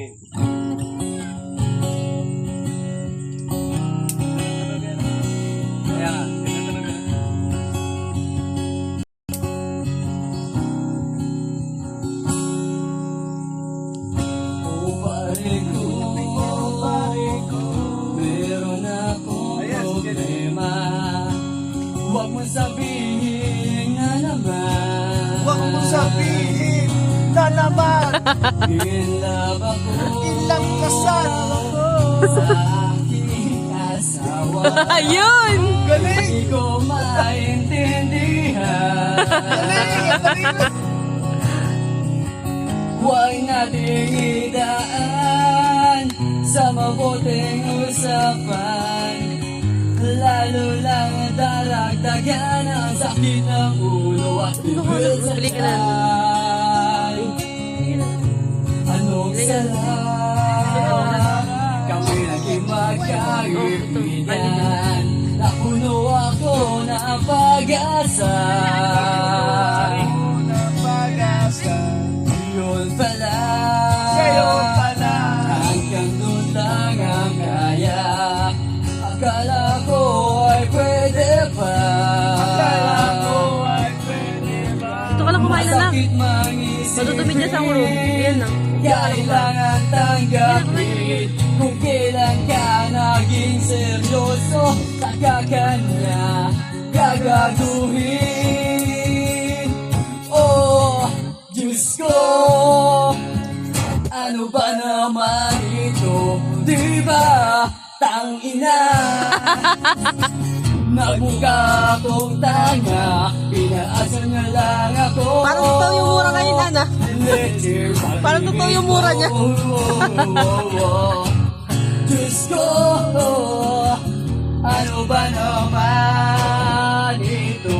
Sige. Kaya nga, ganun talaga. Meron akong problema. Huwag mo sabihin na naman. Huwag mo sabihin na naman. In love ako. Ilang kasal ako. Sa aking asawa. Ayun! Galing! Hindi ko maintindihan. Galing! Huwag nating idaan sa mabuting usapan. Lalo lang daragdagan ang sakit ng ulo at bibig sa Bili ka na. tiyan. Anong sarap kami naging magkaibigan. Napuno ako ng pag-asa. Unang pag-asa. Yun pala, Sa'yo pala. hanggang doon lang ang kaya. Akala ko ay pwede pa. Akala ko ay pwede ba? Ito ka lang kumain na lang. Masakit mangisipin. Matutumin niya sa ulo. Yan lang. Kailangan tanggapin kung kailan ka naging seryoso. Saka kanya gagaguhin. Oh, Diyos ko, ano ba naman ito? Di ba, tangina? Nagmukha akong tanga, pinaasa niya lang ako. Parang totoo yung mura ngayon, Ana. Parang totoo yung mura niya. Diyos ko, ano ba naman ito?